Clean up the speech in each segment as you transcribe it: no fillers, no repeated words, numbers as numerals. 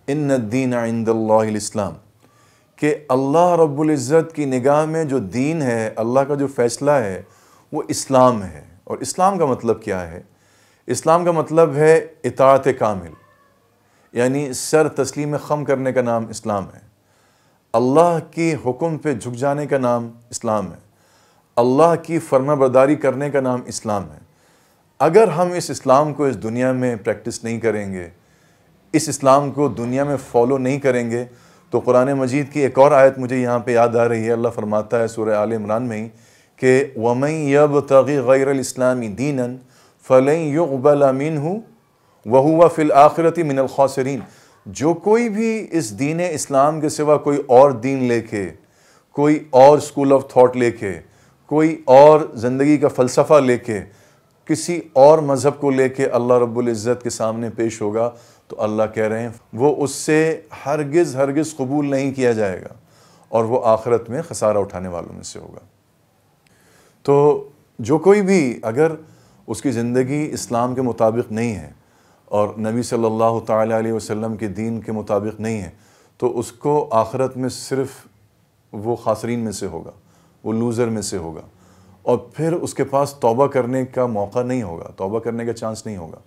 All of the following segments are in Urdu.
ان الدین عند اللہ الاسلام، کہ اللہ رب العزت کی نگاہ میں جو دین ہے، اللہ کا جو فیصلہ ہے وہ اسلام ہے۔ اور اسلام کا مطلب کیا ہے؟ اسلام کا مطلب ہے اطاعت کامل، یعنی سر تسلیم خم کرنے کا نام اسلام ہے۔ اللہ کی حکم پہ جھک جانے کا نام اسلام ہے۔ اللہ کی فرما برداری کرنے کا نام اسلام ہے۔ اگر ہم اس اسلام کو اس دنیا میں پریکٹس نہیں کریں گے، اس اسلام کو دنیا میں فالو نہیں کریں گے، تو قرآن مجید کی ایک اور آیت مجھے یہاں پہ یاد آ رہی ہے۔ اللہ فرماتا ہے سورہ آل عمران میں ہی کہ وَمَن يَبْتَغِ غَيْرَ الْإِسْلَامِ دِينًا فَلَن يُقْبَلَ مِنْهُ وَهُوَ فِي الْآخِرَةِ مِنَ الْخَاسِرِينَ، جو کوئی بھی اس دین اسلام کے سوا کوئی اور دین لے کے، کوئی اور اسکول آف تھاٹ لے کے، کوئی اور زندگی کا فلسفہ لے کے، کسی اور مذہب کو لے کے اللہ رب العزت کے سامنے پیش ہوگا، تو اللہ کہہ رہے ہیں وہ اس سے ہرگز قبول نہیں کیا جائے گا، اور وہ آخرت میں خسارہ اٹھانے والوں میں سے ہوگا۔ تو جو کوئی بھی اگر اس کی زندگی اسلام کے مطابق نہیں ہے اور نبی صلی اللہ تعالیٰ علیہ وسلم کے دین کے مطابق نہیں ہے، تو اس کو آخرت میں صرف وہ خاسرین میں سے ہوگا، وہ لوزر میں سے ہوگا، اور پھر اس کے پاس توبہ کرنے کا موقع نہیں ہوگا، توبہ کرنے کا چانس نہیں ہوگا۔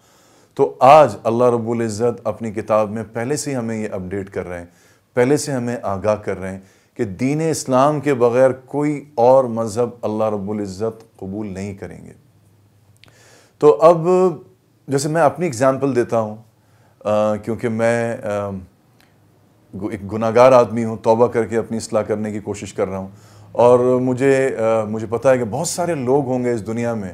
تو آج اللہ رب العزت اپنی کتاب میں پہلے سے ہمیں یہ اپڈیٹ کر رہے ہیں، پہلے سے ہمیں آگاہ کر رہے ہیں کہ دین اسلام کے بغیر کوئی اور مذہب اللہ رب العزت قبول نہیں کریں گے۔ تو اب جیسے میں اپنی اگزامپل دیتا ہوں، کیونکہ میں ایک گناہ گار آدمی ہوں، توبہ کر کے اپنی اصلاح کرنے کی کوشش کر رہا ہوں، اور مجھے پتہ ہے کہ بہت سارے لوگ ہوں گے اس دنیا میں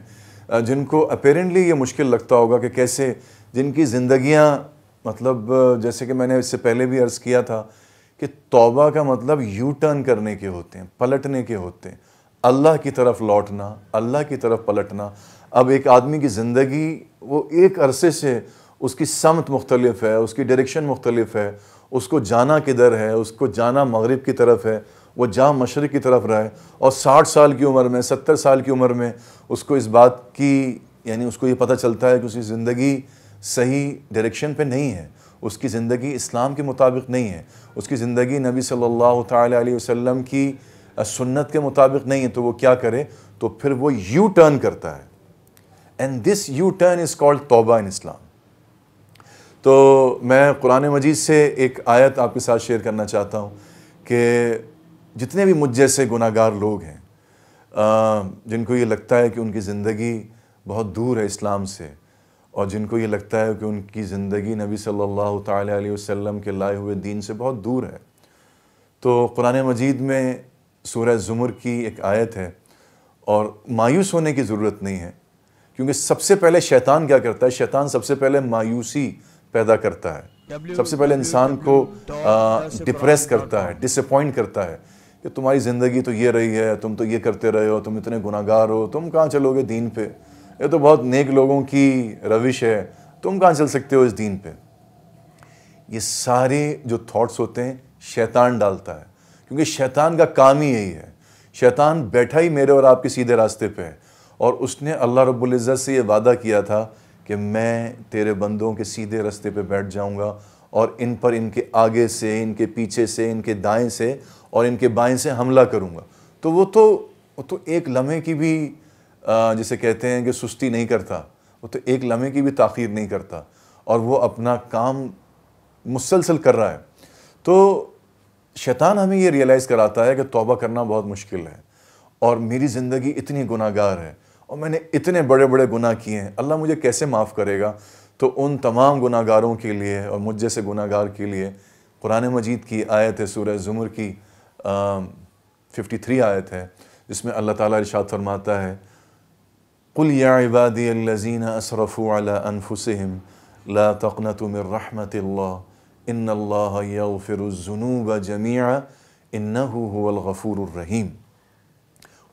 جن کو اپیرنٹلی یہ مشکل لگتا ہوگا کہ کیسے جن کی زندگیاں، مطلب جیسے کہ میں نے اس سے پہلے بھی عرض کیا تھا کہ توبہ کا مطلب یو ٹرن کرنے کے ہوتے ہیں، پلٹنے کے ہوتے ہیں، اللہ کی طرف لوٹنا، اللہ کی طرف پلٹنا۔ اب ایک آدمی کی زندگی وہ ایک عرصے سے اس کی سمت مختلف ہے، اس کی ڈائریکشن مختلف ہے، اس کو جانا کدھر ہے، اس کو جانا مغرب کی طرف ہے، وہ جہاں مشرق کی طرف رہے، اور 60 سال کی عمر میں، 70 سال کی عمر میں اس کو اس بات کی، یعنی اس کو یہ پتہ چلتا ہے کہ اس کی زندگی صحیح ڈائریکشن پہ نہیں ہے، اس کی زندگی اسلام کے مطابق نہیں ہے، اس کی زندگی نبی صلی اللہ تعالیٰ علیہ وسلم کی سنت کے مطابق نہیں ہے، تو وہ کیا کرے؟ تو پھر وہ یو ٹرن کرتا ہے، and this you turn is called توبہ ان اسلام۔ تو میں قرآن مجید سے ایک آیت آپ کے ساتھ شیئر کرنا چاہتا ہوں کہ جتنے بھی مجھ جیسے گناہ گار لوگ ہیں، جن کو یہ لگتا ہے کہ ان کی زندگی بہت دور ہے اسلام سے، اور جن کو یہ لگتا ہے کہ ان کی زندگی نبی صلی اللہ تعالیٰ علیہ وسلم کے لائے ہوئے دین سے بہت دور ہے، تو قرآن مجید میں سورہ زمر کی ایک آیت ہے، اور مایوس ہونے کی ضرورت نہیں ہے، کیونکہ سب سے پہلے شیطان کیا کرتا ہے؟ شیطان سب سے پہلے مایوسی پیدا کرتا ہے، سب سے پہلے انسان کو ڈپریس کرتا ہے، ڈس اپوائنٹ کرتا ہے کہ تمہاری زندگی تو یہ رہی ہے، تم تو یہ کرتے رہے ہو، تم اتنے گناہ گار ہو، تم کہاں چلو گے دین پہ؟ یہ تو بہت نیک لوگوں کی روش ہے، تم کہاں چل سکتے ہو اس دین پہ؟ یہ سارے جو تھاٹس ہوتے ہیں شیطان ڈالتا ہے، کیونکہ شیطان کا کام ہی یہی ہے۔ شیطان بیٹھا ہی میرے اور آپ کے سیدھے راستے پہ ہے، اور اس نے اللہ رب العزت سے یہ وعدہ کیا تھا کہ میں تیرے بندوں کے سیدھے راستے پہ بیٹھ جاؤں گا، اور ان پر ان کے آگے سے، ان کے پیچھے سے، ان کے دائیں سے اور ان کے بائیں سے حملہ کروں گا۔ تو وہ تو ایک لمحے کی بھی جسے کہتے ہیں کہ سستی نہیں کرتا، وہ تو ایک لمحے کی بھی تاخیر نہیں کرتا، اور وہ اپنا کام مسلسل کر رہا ہے۔ تو شیطان ہمیں یہ ریئلائز کراتا ہے کہ توبہ کرنا بہت مشکل ہے، اور میری زندگی اتنی گناہ گار ہے، اور میں نے اتنے بڑے بڑے گناہ کیے ہیں، اللہ مجھے کیسے معاف کرے گا؟ تو ان تمام گناہ گاروں کے لیے اور مجھ جیسے گناہ گار کے لیے قرآن مجید کی آیت ہے، سورہ زمر کی 53 آیت ہے، جس میں اللہ تعالیٰ ارشاد فرماتا ہے قُلْ يَا عِبَادِيَ الَّذِينَ أَسْرَفُوا عَلَىٰ أَنفُسِهِمْ لَا تَقْنَطُوا مِن رَحْمَةِ اللَّهِ إِنَّ اللَّهَ يَغْفِرُ الذُّنُوبَ جَمِيعًا إِنَّهُ هُوَ الْغَفُورُ الرَّحِيمُ۔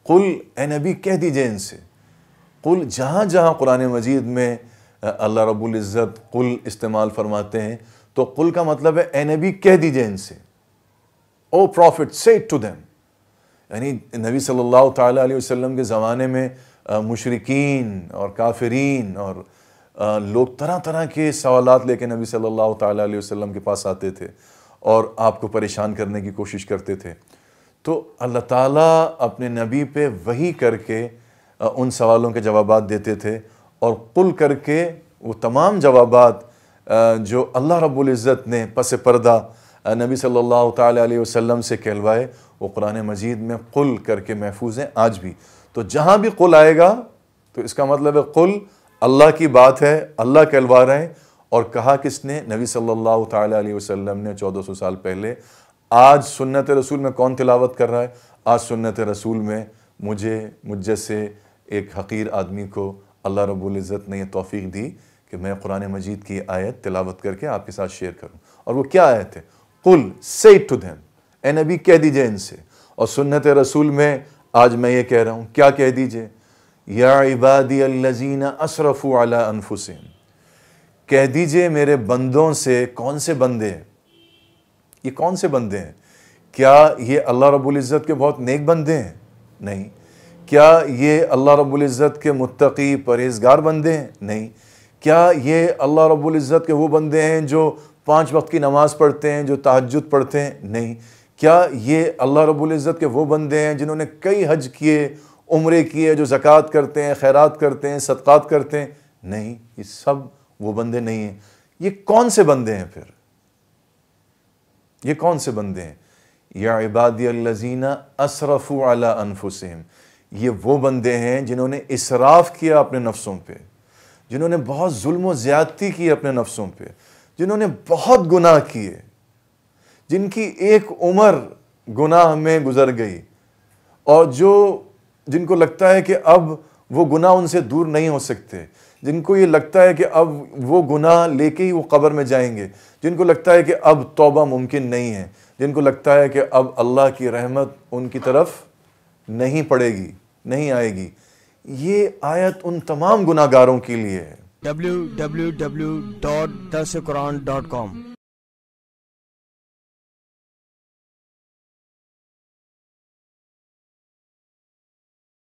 قل، اے نبی کہہ دیجئے ان سے، قل، جہاں جہاں قرآن مجید میں اللہ رب العزت قل استعمال فرماتے ہیں، تو قل کا مطلب ہے اے نبی کہہ دیجئے ان سے، او profit say it to them۔ یعنی نبی صلی اللہ تعالیٰ علیہ وسلم کے زمانے میں مشرکین اور کافرین اور لوگ طرح طرح کے سوالات لے کے نبی صلی اللہ تعالیٰ علیہ وسلم کے پاس آتے تھے اور آپ کو پریشان کرنے کی کوشش کرتے تھے. تو اللہ تعالیٰ اپنے نبی پہ وحی کر کے ان سوالوں کے جوابات دیتے تھے، اور قل کر کے وہ تمام جوابات جو اللہ رب العزت نے پس پردہ نبی صلی اللہ تعالیٰ علیہ وسلم سے کہلوائے وہ قرآن مجید میں قل کر کے محفوظ ہیں آج بھی. تو جہاں بھی قل آئے گا تو اس کا مطلب ہے قل اللہ کی بات ہے، اللہ کہلوا رہے ہیں. اور کہا کس نے؟ نبی صلی اللہ تعالیٰ علیہ وسلم نے 1400 سال پہلے. آج سنت رسول میں کون تلاوت کر رہا ہے؟ آج سنت رسول میں مجھ جیسے ایک حقیر آدمی کو اللہ رب العزت نے یہ توفیق دی کہ میں قرآن مجید کی آیت تلاوت کر کے آپ کے ساتھ شیئر کروں. اور وہ کیا آیت ہے؟ قل say it to them، اے نبی کہہ دیجئے ان سے. اور سنت رسول میں آج میں یہ کہہ رہا ہوں، کیا کہہ دیجئے؟ یا عبادی الذین اسرفوا علی انفسہم، کہہ دیجئے میرے بندوں سے. کون سے بندے ہیں یہ؟ کون سے بندے ہیں؟ کیا یہ اللہ رب العزت کے بہت نیک بندے ہیں؟ نہیں. کیا یہ اللہ رب العزت کے متقی پرہیزگار بندے ہیں؟ نہیں. کیا یہ اللہ رب العزت کے وہ بندے ہیں جو 5 وقت کی نماز پڑھتے ہیں، جو تہجد پڑھتے ہیں؟ نہیں. کیا یہ اللہ رب العزت کے وہ بندے ہیں جنہوں نے کئی حج کیے، عمرے کیے، جو زکوٰۃ کرتے ہیں، خیرات کرتے ہیں، صدقات کرتے ہیں؟ نہیں. یہ سب وہ بندے نہیں ہیں. یہ کون سے بندے ہیں پھر؟ یہ کون سے بندے ہیں؟ یا عبادی الذین اسرفوا علی انفسہم، یہ وہ بندے ہیں جنہوں نے اسراف کیا اپنے نفسوں پہ، جنہوں نے بہت ظلم و زیادتی کی اپنے نفسوں پہ، جنہوں نے بہت گناہ کیے، جن کی ایک عمر گناہ میں گزر گئی، اور جن کو لگتا ہے کہ اب وہ گناہ ان سے دور نہیں ہو سکتے، جن کو یہ لگتا ہے کہ اب وہ گناہ لے کے ہی وہ قبر میں جائیں گے، جن کو لگتا ہے کہ اب توبہ ممکن نہیں ہے، جن کو لگتا ہے کہ اب اللہ کی رحمت ان کی طرف نہیں پڑے گی، نہیں آئے گی. یہ آیت ان تمام گناہگاروں کے لیے ہے. www.darsequran.com